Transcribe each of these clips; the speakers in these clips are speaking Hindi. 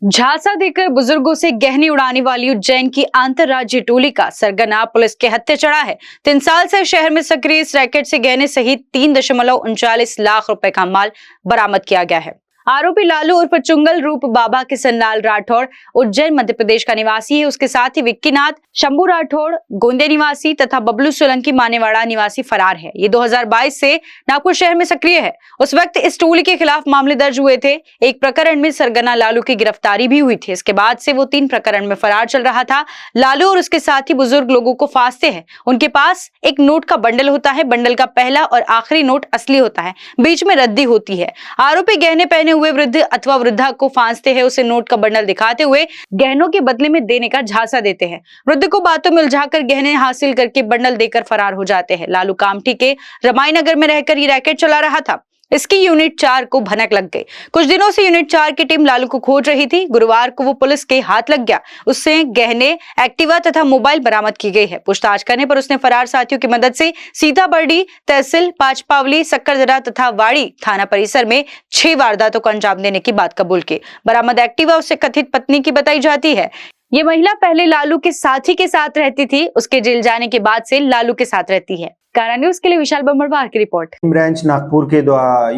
झांसा देकर बुजुर्गों से गहने उड़ाने वाली उज्जैन की अंतरराज्यीय टोली का सरगना पुलिस के हत्थे चढ़ा है। 3 साल से शहर में सक्रिय इस रैकेट से गहने सहित 3.39 लाख रुपए का माल बरामद किया गया है। आरोपी लालू उर्फ चुंगल रूप बाबा किशनलाल राठौड़ उज्जैन मध्य प्रदेश का निवासी है। उसके साथ ही विक्कीनाथ, शंभू राठौड़ गोंदे निवासी तथा बबलू सोलंकी मानेवाड़ा निवासी फरार है। ये 2022 से नागपुर शहर में सक्रिय है। उस वक्त इस टोली के खिलाफ मामले दर्ज हुए थे। एक प्रकरण में सरगना लालू की गिरफ्तारी भी हुई थी। इसके बाद से वो 3 प्रकरण में फरार चल रहा था। लालू और उसके साथी बुजुर्ग लोगों को फांसते हैं। उनके पास एक नोट का बंडल होता है। बंडल का पहला और आखिरी नोट असली होता है, बीच में रद्दी होती है। आरोपी गहने पहने हुए वृद्ध अथवा वृद्धा को फांसते हैं। उसे नोट का बंडल दिखाते हुए गहनों के बदले में देने का झांसा देते हैं। वृद्ध को बातों में उलझाकर गहने हासिल करके बंडल देकर फरार हो जाते हैं। लालू कामठी के रमाईनगर में रहकर ये रैकेट चला रहा था। इसकी यूनिट 4 को भनक लग गई। कुछ दिनों से यूनिट 4 की टीम लालू को खोज रही थी। गुरुवार को वो पुलिस के हाथ लग गया। उससे गहने, एक्टिवा तथा मोबाइल बरामद की गई है। पूछताछ करने पर उसने फरार साथियों की मदद से सीताबर्डी तहसील, पांचपावली, सक्करदरा तथा वाड़ी थाना परिसर में 6 वारदातों को अंजाम देने की बात कबूल की। बरामद एक्टिवा उससे कथित पत्नी की बताई जाती है। ये महिला पहले लालू के साथी के साथ रहती थी। उसके जेल जाने के बाद से लालू के साथ रहती है। कारा न्यूज के लिए विशाल बम्बरवार की रिपोर्ट। ब्रांच नागपुर के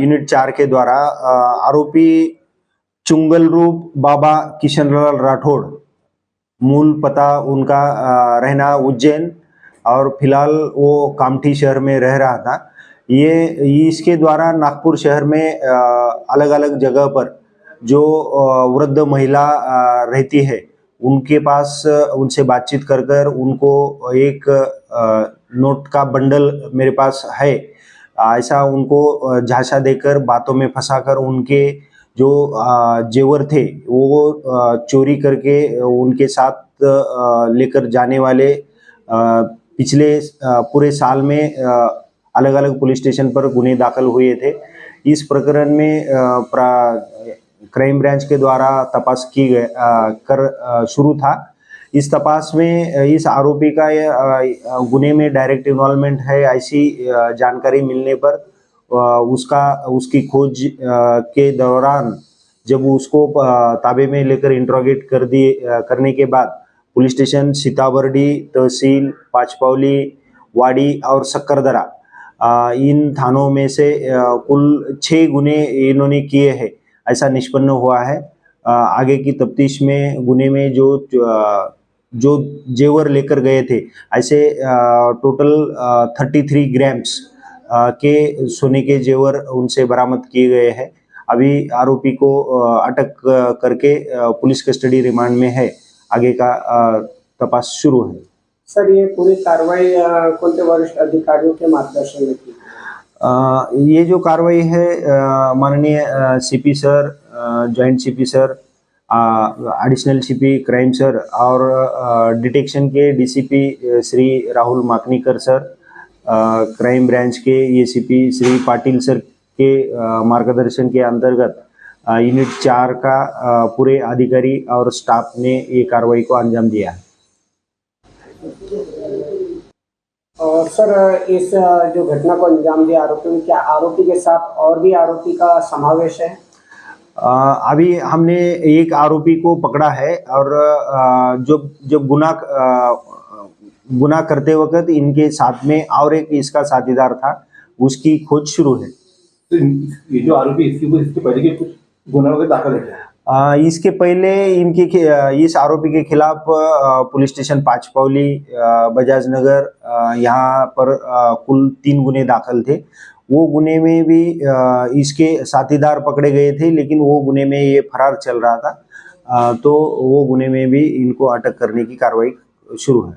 यूनिट 4 के द्वारा आरोपी चुंगल रूप बाबा किशनलाल राठौड़, मूल पता उनका रहना उज्जैन और फिलहाल वो कामठी शहर में रह रहा था। ये इसके द्वारा नागपुर शहर में अलग अलग जगह पर जो वृद्ध महिला रहती है उनके पास उनसे बातचीत कर कर उनको एक नोट का बंडल मेरे पास है ऐसा उनको झांसा देकर बातों में फंसाकर उनके जो जेवर थे वो चोरी करके उनके साथ लेकर जाने वाले पिछले पूरे साल में अलग अलग पुलिस स्टेशन पर गुने दाखिल हुए थे। इस प्रकरण में क्राइम ब्रांच के द्वारा तपास की गए शुरू था। इस तपास में इस आरोपी का गुने में डायरेक्ट इन्वॉल्वमेंट है ऐसी जानकारी मिलने पर उसकी खोज के दौरान जब उसको ताबे में लेकर इंट्रोगेट करने के बाद पुलिस स्टेशन सीताबर्डी, तहसील, पांचपावली, वाड़ी और सक्करदरा इन थानों में से कुल 6 गुने इन्होंने किए हैं ऐसा निष्पन्न हुआ है। आगे की तफ्तीश में गुने में जो जेवर लेकर गए थे ऐसे टोटल 33 ग्राम्स के सोने के जेवर उनसे बरामद किए गए हैं। अभी आरोपी को अटक करके पुलिस कस्टडी रिमांड में है। आगे का तपास शुरू है। सर, ये पूरी कार्रवाई कौन से वरिष्ठ अधिकारियों के मार्गदर्शन में की? ये जो कार्रवाई है माननीय CP sir, joint CP sir, additional CP crime sir और डिटेक्शन के DCP Shri Rahul Maknikar sir, crime branch के एसीपी श्री पाटिल सर के मार्गदर्शन के अंतर्गत यूनिट 4 का पूरे अधिकारी और स्टाफ ने ये कार्रवाई को अंजाम दिया है। और सर, इस जो घटना को अंजाम दिया आरोपी में, क्या आरोपी के साथ और भी आरोपी का समावेश है? अभी हमने एक आरोपी को पकड़ा है और जो गुना करते वक्त इनके साथ में और एक इसका साथीदार था, उसकी खोज शुरू है। तो ये जो आरोपी इसके पहले के कुछ गुना वगैरह दाखिल है? इसके पहले इस आरोपी के खिलाफ पुलिस स्टेशन पांचपावली, बजाज नगर यहाँ पर कुल 3 गुने दाखिल थे। वो गुने में भी इसके साथीदार पकड़े गए थे, लेकिन वो गुने में ये फरार चल रहा था। तो वो गुने में भी इनको अटक करने की कार्रवाई शुरू है।